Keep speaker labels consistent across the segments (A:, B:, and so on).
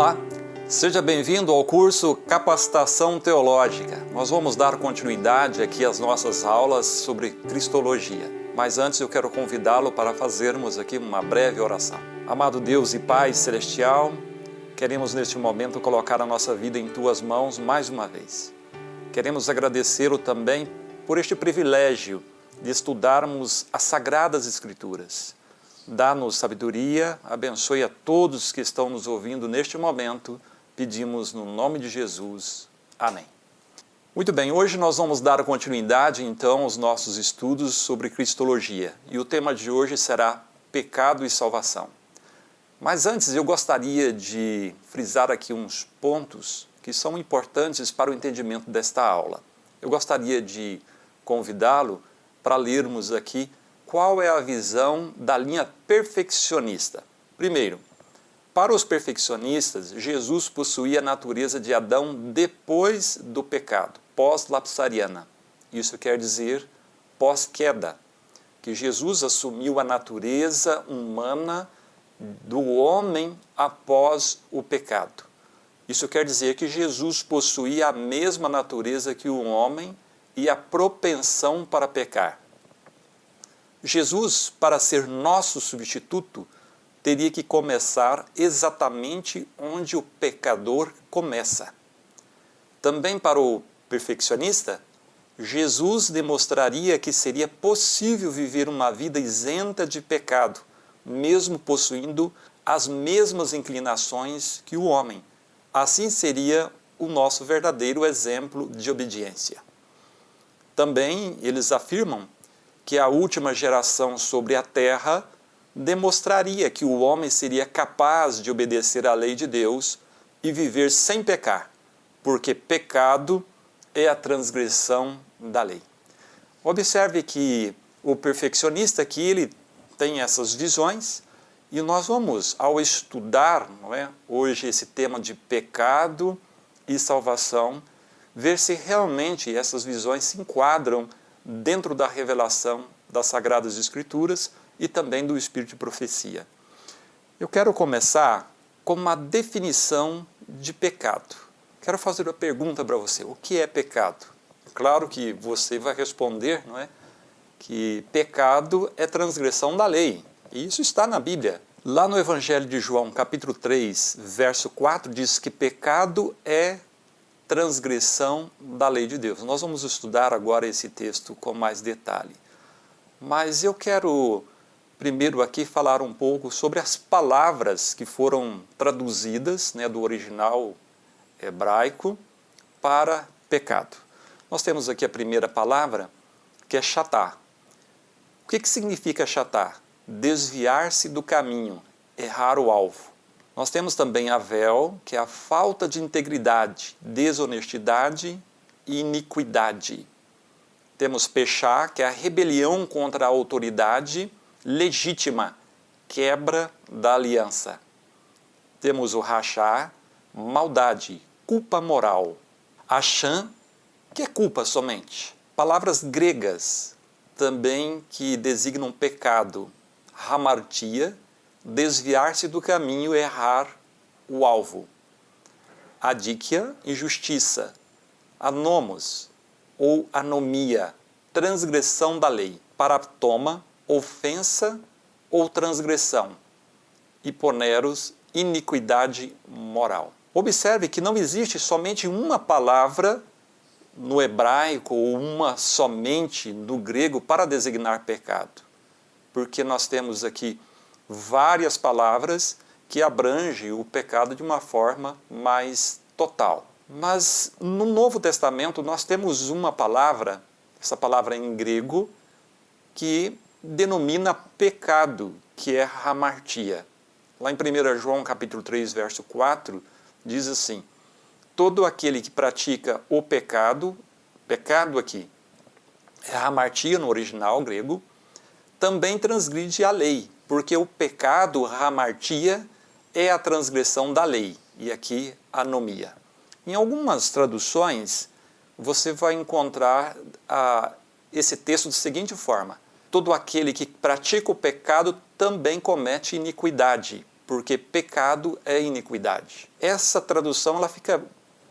A: Olá, seja bem-vindo ao curso Capacitação Teológica. Nós vamos dar continuidade aqui às nossas aulas sobre Cristologia. Mas antes eu quero convidá-lo para fazermos aqui uma breve oração. Amado Deus e Pai Celestial, queremos neste momento colocar a nossa vida em Tuas mãos mais uma vez. Queremos agradecê-lo também por este privilégio de estudarmos as Sagradas Escrituras. Dá-nos sabedoria, abençoe a todos que estão nos ouvindo neste momento, pedimos no nome de Jesus. Amém. Muito bem, hoje nós vamos dar continuidade então aos nossos estudos sobre Cristologia e o tema de hoje será Pecado e Salvação. Mas antes eu gostaria de frisar aqui uns pontos que são importantes para o entendimento desta aula. Eu gostaria de convidá-lo para lermos aqui qual é a visão da linha perfeccionista. Primeiro, para os perfeccionistas, Jesus possuía a natureza de Adão depois do pecado, pós-lapsariana. Isso quer dizer pós-queda, que Jesus assumiu a natureza humana do homem após o pecado. Isso quer dizer que Jesus possuía a mesma natureza que o homem e a propensão para pecar. Jesus, para ser nosso substituto, teria que começar exatamente onde o pecador começa. Também para o perfeccionista, Jesus demonstraria que seria possível viver uma vida isenta de pecado, mesmo possuindo as mesmas inclinações que o homem. Assim seria o nosso verdadeiro exemplo de obediência. Também eles afirmam que a última geração sobre a terra demonstraria que o homem seria capaz de obedecer à lei de Deus e viver sem pecar, porque pecado é a transgressão da lei. Observe que o perfeccionista aqui, ele tem essas visões e nós vamos, ao estudar, hoje esse tema de pecado e salvação, ver se realmente essas visões se enquadram dentro da revelação das Sagradas Escrituras e também do Espírito de Profecia. Eu quero começar com uma definição de pecado. Quero fazer uma pergunta para você. O que é pecado? Claro que você vai responder, que pecado é transgressão da lei. E isso está na Bíblia. Lá no Evangelho de João, capítulo 3, verso 4, diz que pecado é transgressão da lei de Deus. Nós vamos estudar agora esse texto com mais detalhe. Mas eu quero primeiro aqui falar um pouco sobre as palavras que foram traduzidas do original hebraico para pecado. Nós temos aqui a primeira palavra, que é chatá. O que significa chatá? Desviar-se do caminho, errar o alvo. Nós temos também avel, que é a falta de integridade, desonestidade e iniquidade. Temos pechá, que é a rebelião contra a autoridade legítima, quebra da aliança. Temos o rachá, maldade, culpa moral. Achã, que é culpa somente. Palavras gregas também que designam pecado. Hamartia, desviar-se do caminho e errar o alvo. Adíquia, injustiça. Anomos, ou anomia, transgressão da lei. Paraptoma, ofensa ou transgressão. Hiponeros, iniquidade moral. Observe que não existe somente uma palavra no hebraico ou uma somente no grego para designar pecado. Porque nós temos aqui várias palavras que abrangem o pecado de uma forma mais total. Mas no Novo Testamento nós temos uma palavra, essa palavra em grego, que denomina pecado, que é hamartia. Lá em 1 João capítulo 3, verso 4, diz assim: todo aquele que pratica o pecado aqui, é hamartia no original grego, também transgride a lei. Porque o pecado, hamartia, é a transgressão da lei. E aqui, anomia. Em algumas traduções, você vai encontrar esse texto da seguinte forma: todo aquele que pratica o pecado também comete iniquidade, porque pecado é iniquidade. Essa tradução ela fica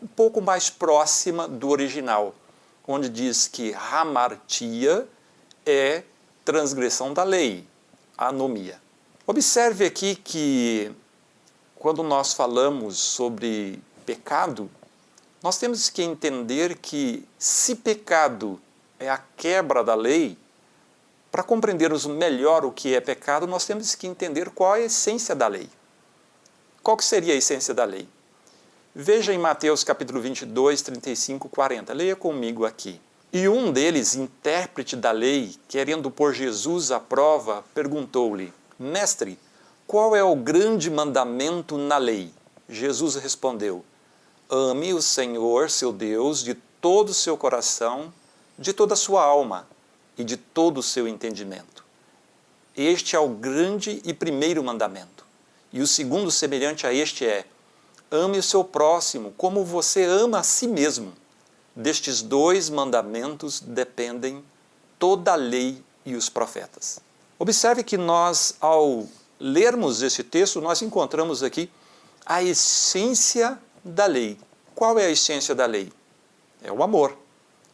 A: um pouco mais próxima do original, onde diz que hamartia é transgressão da lei, anomia. Observe aqui que quando nós falamos sobre pecado, nós temos que entender que se pecado é a quebra da lei, para compreendermos melhor o que é pecado, nós temos que entender qual é a essência da lei. Qual que seria a essência da lei? Veja em Mateus capítulo 22, 35, 40. Leia comigo aqui. E um deles, intérprete da lei, querendo pôr Jesus à prova, perguntou-lhe: Mestre, qual é o grande mandamento na lei? Jesus respondeu: Ame o Senhor, seu Deus, de todo o seu coração, de toda a sua alma e de todo o seu entendimento. Este é o grande e primeiro mandamento. E o segundo, semelhante a este, é: ame o seu próximo como você ama a si mesmo. Destes dois mandamentos dependem toda a lei e os profetas. Observe que nós, ao lermos esse texto, nós encontramos aqui a essência da lei. Qual é a essência da lei? É o amor.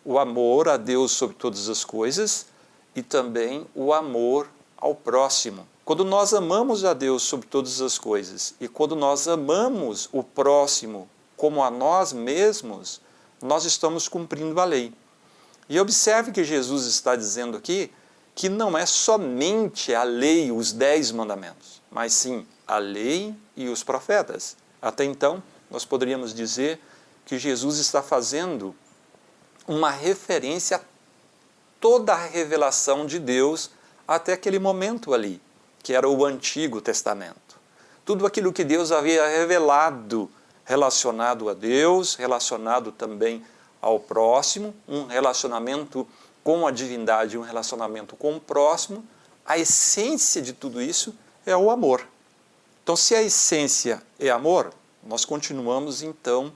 A: O amor a Deus sobre todas as coisas e também o amor ao próximo. Quando nós amamos a Deus sobre todas as coisas e quando nós amamos o próximo como a nós mesmos, nós estamos cumprindo a lei. E observe que Jesus está dizendo aqui que não é somente a lei, os 10 mandamentos, mas sim a lei e os profetas. Até então, nós poderíamos dizer que Jesus está fazendo uma referência a toda a revelação de Deus até aquele momento ali, que era o Antigo Testamento. Tudo aquilo que Deus havia revelado relacionado a Deus, relacionado também ao próximo, um relacionamento com a divindade, um relacionamento com o próximo, a essência de tudo isso é o amor. Então, se a essência é amor, nós continuamos então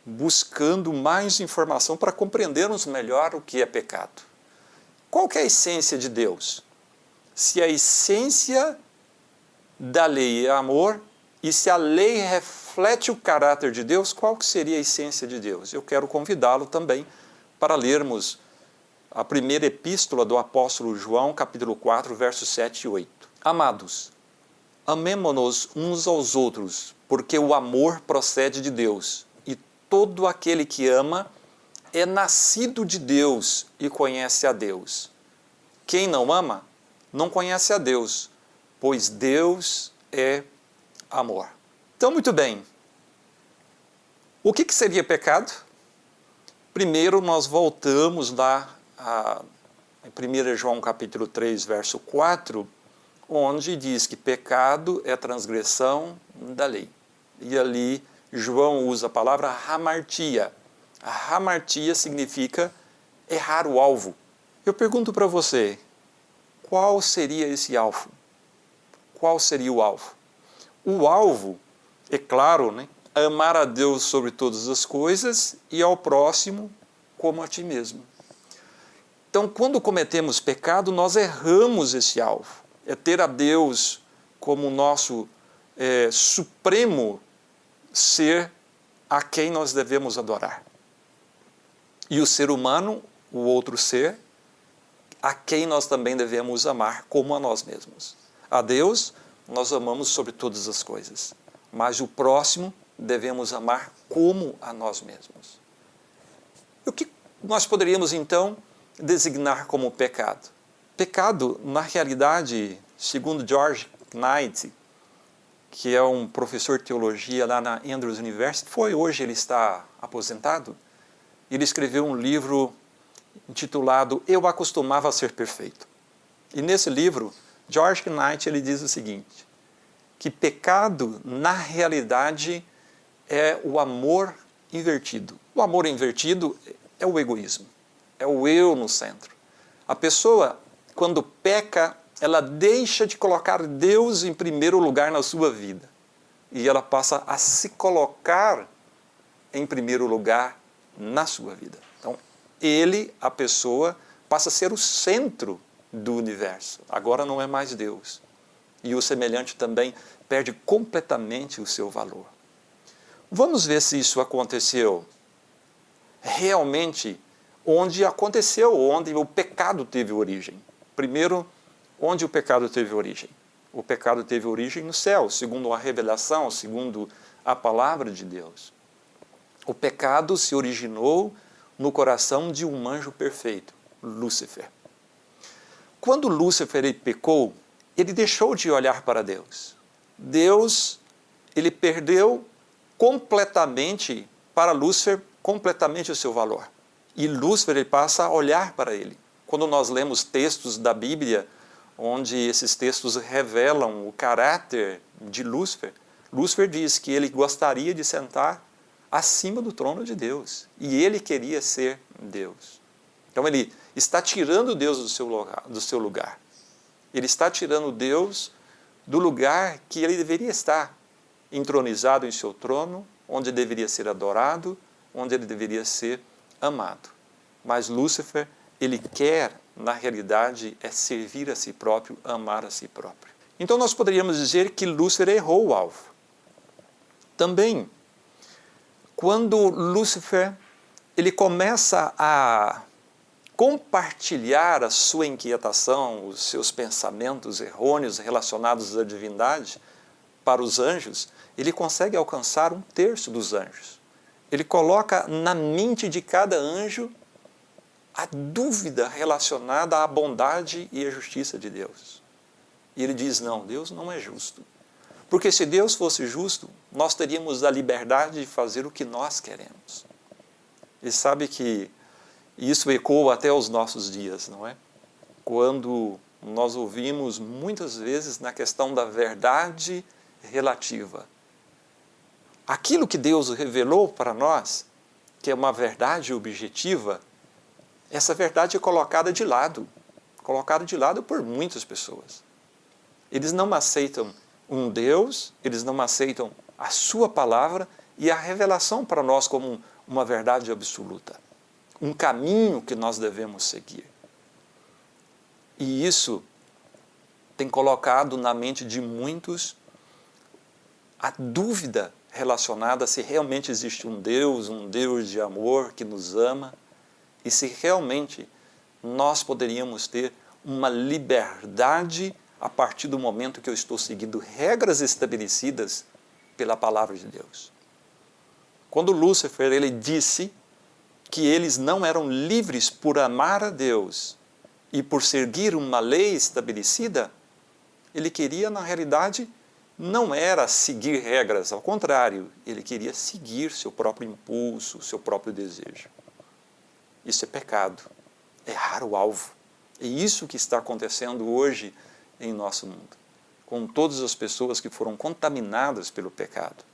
A: buscando mais informação para compreendermos melhor o que é pecado. Qual que é a essência de Deus? Se a essência da lei é amor, e se a lei reflete o caráter de Deus, qual que seria a essência de Deus? Eu quero convidá-lo também para lermos a primeira epístola do apóstolo João, capítulo 4, versos 7 e 8. Amados, amemo-nos uns aos outros, porque o amor procede de Deus. Todo aquele que ama é nascido de Deus e conhece a Deus. Quem não ama, não conhece a Deus, pois Deus é amor. Então, muito bem. O que seria pecado? Primeiro, nós voltamos lá em 1 João capítulo 3, verso 4, onde diz que pecado é transgressão da lei. E ali João usa a palavra hamartia. A hamartia significa errar o alvo. Eu pergunto para você, qual seria esse alvo? Qual seria o alvo? O alvo, é claro, né? Amar a Deus sobre todas as coisas e ao próximo como a ti mesmo. Então, quando cometemos pecado, nós erramos esse alvo. É ter a Deus como nosso supremo ser a quem nós devemos adorar. E o ser humano, o outro ser, a quem nós também devemos amar como a nós mesmos. A Deus nós amamos sobre todas as coisas, mas o próximo devemos amar como a nós mesmos. O que nós poderíamos então designar como pecado? Pecado, na realidade, segundo George Knight, que é um professor de teologia lá na Andrews University, hoje ele está aposentado, ele escreveu um livro intitulado Eu Acostumava a Ser Perfeito. E nesse livro, George Knight ele diz o seguinte, que pecado, na realidade, é o amor invertido. O amor invertido é o egoísmo, é o eu no centro. A pessoa, quando peca, ela deixa de colocar Deus em primeiro lugar na sua vida. E ela passa a se colocar em primeiro lugar na sua vida. Então, a pessoa, passa a ser o centro do universo. Agora não é mais Deus. e o semelhante também perde completamente o seu valor. Vamos ver se isso aconteceu realmente onde o pecado teve origem. Primeiro, onde o pecado teve origem? O pecado teve origem no céu, segundo a revelação, segundo a palavra de Deus. O pecado se originou no coração de um anjo perfeito, Lúcifer. Quando Lúcifer pecou, ele deixou de olhar para Deus. Deus, ele perdeu completamente, para Lúcifer, completamente o seu valor. E Lúcifer, ele passa a olhar para ele. Quando nós lemos textos da Bíblia, onde esses textos revelam o caráter de Lúcifer, Lúcifer diz que ele gostaria de sentar acima do trono de Deus. E ele queria ser Deus. Então ele está tirando Deus do seu lugar. Ele está tirando Deus do lugar que ele deveria estar, entronizado em seu trono, onde ele deveria ser adorado, onde ele deveria ser amado. Mas Lúcifer, ele quer, na realidade, é servir a si próprio, amar a si próprio. Então nós poderíamos dizer que Lúcifer errou o alvo. Também, quando Lúcifer ele começa a compartilhar a sua inquietação, os seus pensamentos errôneos relacionados à divindade para os anjos, ele consegue alcançar 1/3 dos anjos. Ele coloca na mente de cada anjo a dúvida relacionada à bondade e à justiça de Deus. E ele diz, não, Deus não é justo. Porque se Deus fosse justo, nós teríamos a liberdade de fazer o que nós queremos. E sabe que isso ecoa até os nossos dias, não é? Quando nós ouvimos muitas vezes na questão da verdade relativa. Aquilo que Deus revelou para nós, que é uma verdade objetiva, essa verdade é colocada de lado por muitas pessoas. Eles não aceitam um Deus, eles não aceitam a sua palavra e a revelação para nós como uma verdade absoluta. Um caminho que nós devemos seguir. E isso tem colocado na mente de muitos a dúvida relacionada a se realmente existe um Deus de amor que nos ama, e se realmente nós poderíamos ter uma liberdade a partir do momento que eu estou seguindo regras estabelecidas pela palavra de Deus. Quando Lúcifer ele disse que eles não eram livres por amar a Deus e por seguir uma lei estabelecida, ele queria, na realidade, não era seguir regras, ao contrário, ele queria seguir seu próprio impulso, seu próprio desejo. Isso é pecado, é errar o alvo. É isso que está acontecendo hoje em nosso mundo, com todas as pessoas que foram contaminadas pelo pecado.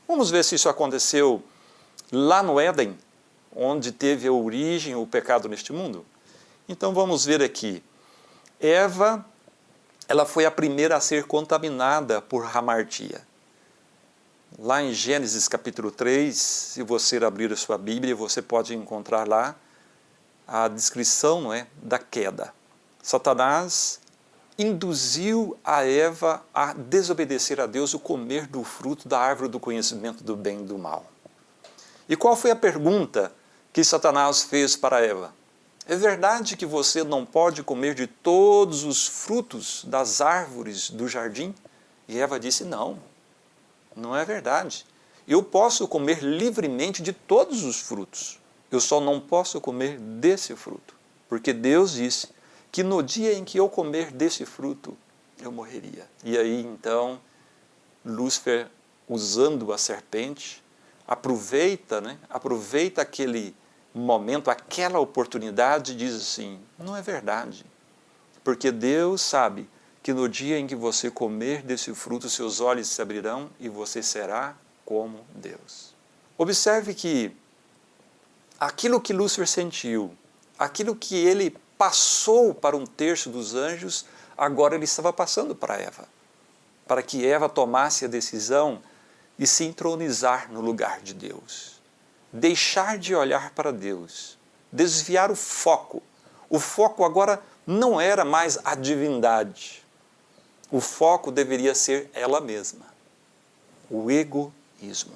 A: Vamos ver se isso aconteceu lá no Éden, onde teve a origem o pecado neste mundo? Então vamos ver aqui. Eva, ela foi a primeira a ser contaminada por hamartia. Lá em Gênesis capítulo 3, se você abrir a sua Bíblia, você pode encontrar lá a descrição, não é, da queda. Satanás induziu a Eva a desobedecer a Deus o comer do fruto da árvore do conhecimento do bem e do mal. E qual foi a pergunta que Satanás fez para Eva? É verdade que você não pode comer de todos os frutos das árvores do jardim? E Eva disse, não, não é verdade. Eu posso comer livremente de todos os frutos. Eu só não posso comer desse fruto. Porque Deus disse que no dia em que eu comer desse fruto, eu morreria. E aí, então, Lúcifer, usando a serpente, aproveita aquele momento, aquela oportunidade e diz assim, não é verdade. Porque Deus sabe que no dia em que você comer desse fruto, seus olhos se abrirão e você será como Deus. Observe que aquilo que Lúcifer sentiu, aquilo que ele passou para 1/3 dos anjos, agora ele estava passando para Eva. Para que Eva tomasse a decisão de se entronizar no lugar de Deus. Deixar de olhar para Deus. Desviar o foco. O foco agora não era mais a divindade. o foco deveria ser ela mesma, o egoísmo.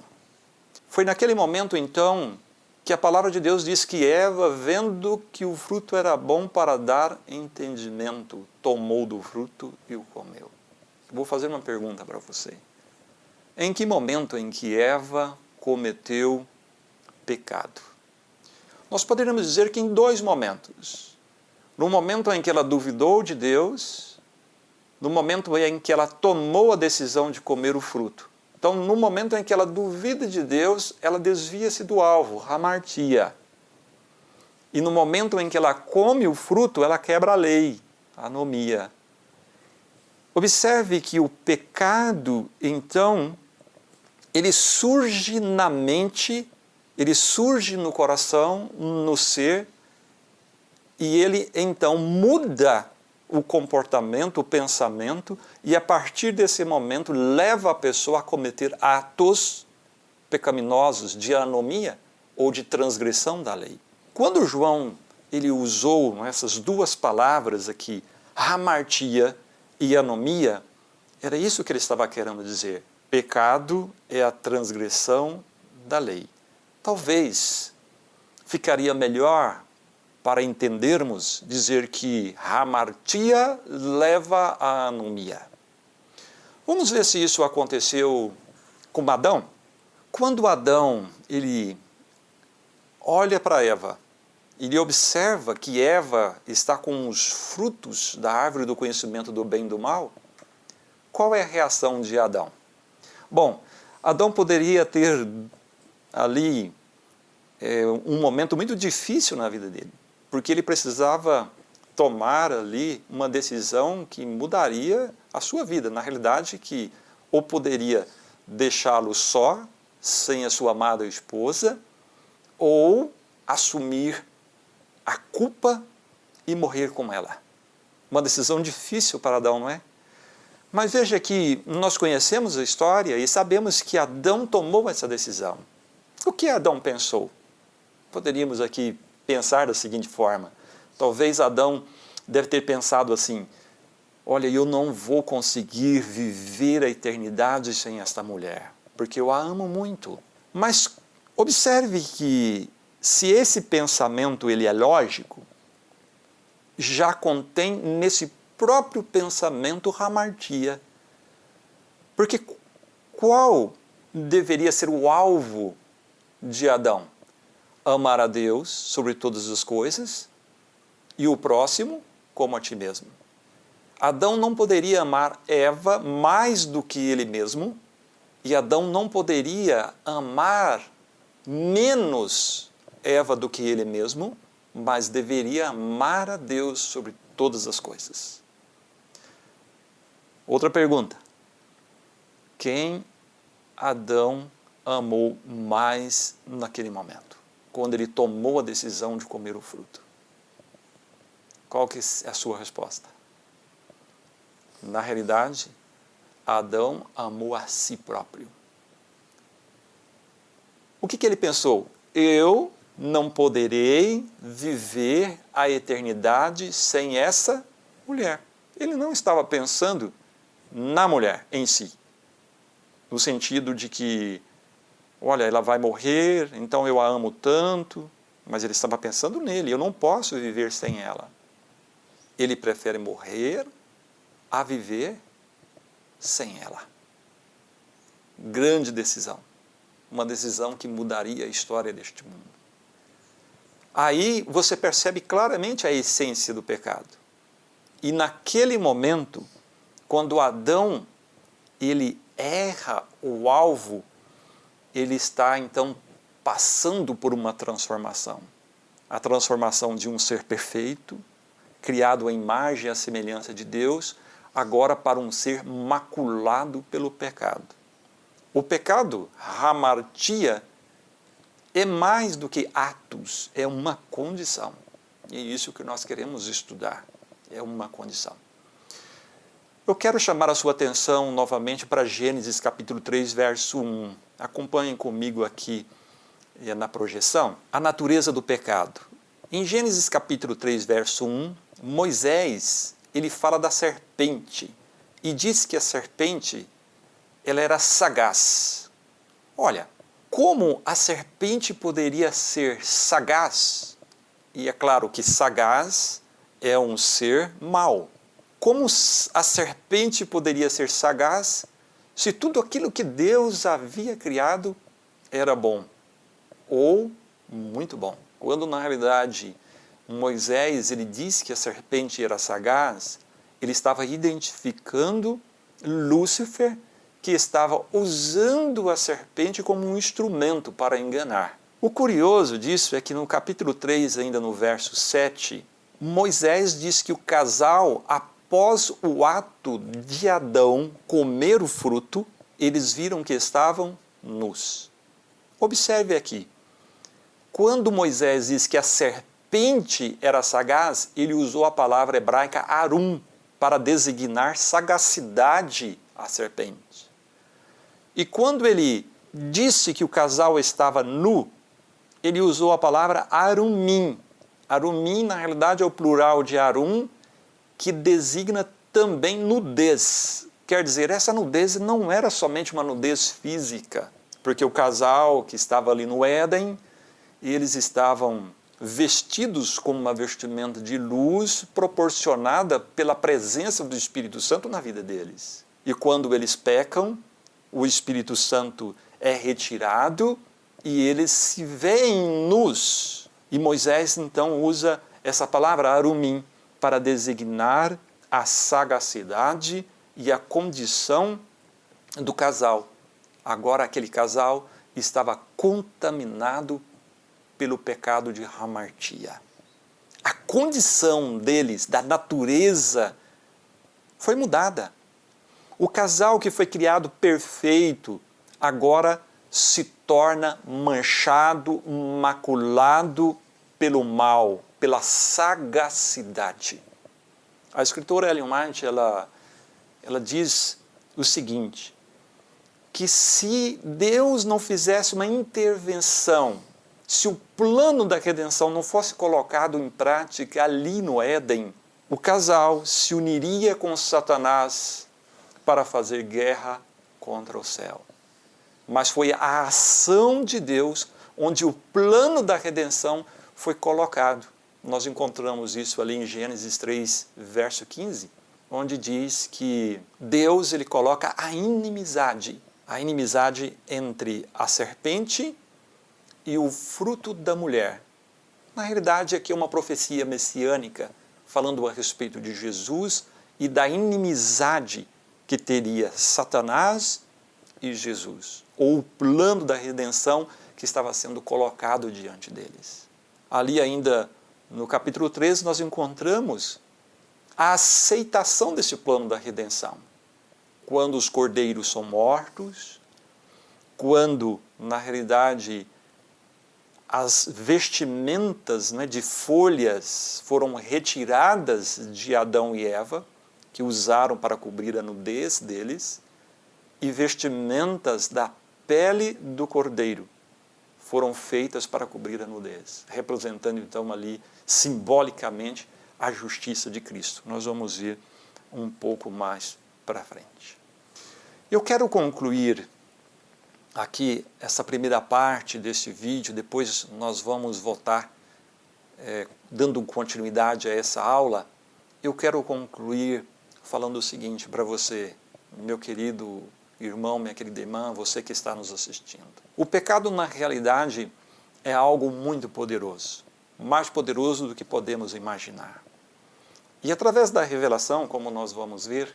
A: Foi naquele momento, então, que a palavra de Deus diz que Eva, vendo que o fruto era bom para dar entendimento, tomou do fruto e o comeu. Vou fazer uma pergunta para você. Em que momento em que Eva cometeu pecado? Nós poderíamos dizer que em dois momentos. No momento em que ela duvidou de Deus, no momento em que ela tomou a decisão de comer o fruto. Então, no momento em que ela duvida de Deus, ela desvia-se do alvo, hamartia. E no momento em que ela come o fruto, ela quebra a lei, a anomia. Observe que o pecado, então, ele surge na mente, ele surge no coração, no ser, e ele, então, muda o comportamento, o pensamento, e a partir desse momento leva a pessoa a cometer atos pecaminosos de anomia ou de transgressão da lei. Quando João ele usou essas duas palavras aqui, hamartia e anomia, era isso que ele estava querendo dizer. Pecado é a transgressão da lei. Talvez ficaria melhor para entendermos, dizer que hamartia leva à anomia. Vamos ver se isso aconteceu com Adão. Quando Adão ele olha para Eva, ele observa que Eva está com os frutos da árvore do conhecimento do bem e do mal, qual é a reação de Adão? Bom, Adão poderia ter ali um momento muito difícil na vida dele, porque ele precisava tomar ali uma decisão que mudaria a sua vida. Na realidade, que ou poderia deixá-lo só, sem a sua amada esposa, ou assumir a culpa e morrer com ela. Uma decisão difícil para Adão, não é? Mas veja que nós conhecemos a história e sabemos que Adão tomou essa decisão. O que Adão pensou? Poderíamos aqui pensar da seguinte forma. Talvez Adão deve ter pensado assim, olha, eu não vou conseguir viver a eternidade sem esta mulher, porque eu a amo muito. Mas observe que se esse pensamento ele é lógico, já contém nesse próprio pensamento hamartia. Porque qual deveria ser o alvo de Adão? Amar a Deus sobre todas as coisas e o próximo como a ti mesmo. Adão não poderia amar Eva mais do que ele mesmo e Adão não poderia amar menos Eva do que ele mesmo, mas deveria amar a Deus sobre todas as coisas. Outra pergunta. Quem Adão amou mais naquele momento, quando ele tomou a decisão de comer o fruto? Qual que é a sua resposta? Na realidade, Adão amou a si próprio. O que ele pensou? Eu não poderei viver a eternidade sem essa mulher. Ele não estava pensando na mulher em si, no sentido de que, olha, ela vai morrer, então eu a amo tanto, mas ele estava pensando nele, eu não posso viver sem ela. Ele prefere morrer a viver sem ela. Grande decisão. Uma decisão que mudaria a história deste mundo. Aí você percebe claramente a essência do pecado. E naquele momento, quando Adão ele erra o alvo, ele está então passando por uma transformação. A transformação de um ser perfeito, criado à imagem e à semelhança de Deus, agora para um ser maculado pelo pecado. O pecado, hamartia, é mais do que atos, é uma condição. E é isso que nós queremos estudar, é uma condição. Eu quero chamar a sua atenção novamente para Gênesis capítulo 3, verso 1. Acompanhem comigo aqui na projeção a natureza do pecado. Em Gênesis capítulo 3, verso 1, Moisés ele fala da serpente e disse que a serpente ela era sagaz. Olha, como a serpente poderia ser sagaz? E é claro que sagaz é um ser mau. Como a serpente poderia ser sagaz se tudo aquilo que Deus havia criado era bom ou muito bom? Quando na realidade Moisés ele disse que a serpente era sagaz, ele estava identificando Lúcifer, que estava usando a serpente como um instrumento para enganar. O curioso disso é que no capítulo 3, ainda no verso 7, Moisés diz que o casal, após o ato de Adão comer o fruto, eles viram que estavam nus. Observe aqui, quando Moisés diz que a serpente era sagaz, ele usou a palavra hebraica arum para designar sagacidade à serpente. E quando ele disse que o casal estava nu, ele usou a palavra arumim. Arumim, na realidade, é o plural de arum, que designa também nudez. Quer dizer, essa nudez não era somente uma nudez física, porque o casal que estava ali no Éden, eles estavam vestidos com uma vestimenta de luz proporcionada pela presença do Espírito Santo na vida deles. E quando eles pecam, o Espírito Santo é retirado e eles se veem nus. E Moisés então usa essa palavra arumim para designar a sagacidade e a condição do casal. Agora aquele casal estava contaminado pelo pecado de hamartia. A condição deles, da natureza, foi mudada. O casal que foi criado perfeito, agora se torna manchado, maculado pelo mal, pela sagacidade. A escritora Ellen White, ela diz o seguinte, que se Deus não fizesse uma intervenção, se o plano da redenção não fosse colocado em prática ali no Éden, o casal se uniria com Satanás para fazer guerra contra o céu. Mas foi a ação de Deus onde o plano da redenção foi colocado. Nós encontramos isso ali em Gênesis 3, verso 15, onde diz que Deus ele coloca a inimizade entre a serpente e o fruto da mulher. Na realidade, aqui é uma profecia messiânica, falando a respeito de Jesus e da inimizade que teria Satanás e Jesus, ou o plano da redenção que estava sendo colocado diante deles. Ali ainda, no capítulo 13, nós encontramos a aceitação desse plano da redenção. Quando os cordeiros são mortos, quando, na realidade, as vestimentas de folhas foram retiradas de Adão e Eva, que usaram para cobrir a nudez deles, e vestimentas da pele do cordeiro foram feitas para cobrir a nudez, representando então ali simbolicamente a justiça de Cristo. Nós vamos ver um pouco mais para frente. Eu quero concluir aqui essa primeira parte deste vídeo, depois nós vamos voltar dando continuidade a essa aula. Eu quero concluir falando o seguinte para você, meu querido irmão, minha querida irmã, você que está nos assistindo. O pecado, na realidade, é algo muito poderoso, mais poderoso do que podemos imaginar. E através da revelação, como nós vamos ver,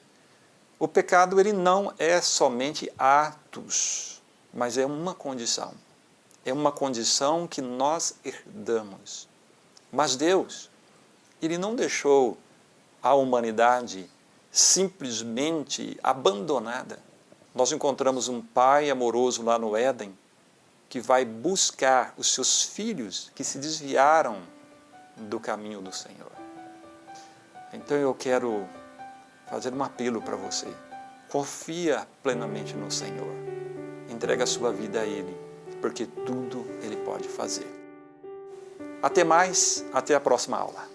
A: o pecado ele não é somente atos, mas é uma condição. É uma condição que nós herdamos. Mas Deus, ele não deixou a humanidade simplesmente abandonada. Nós encontramos um pai amoroso lá no Éden que vai buscar os seus filhos que se desviaram do caminho do Senhor. Então eu quero fazer um apelo para você. Confia plenamente no Senhor. Entrega a sua vida a Ele, porque tudo Ele pode fazer. Até mais, até a próxima aula.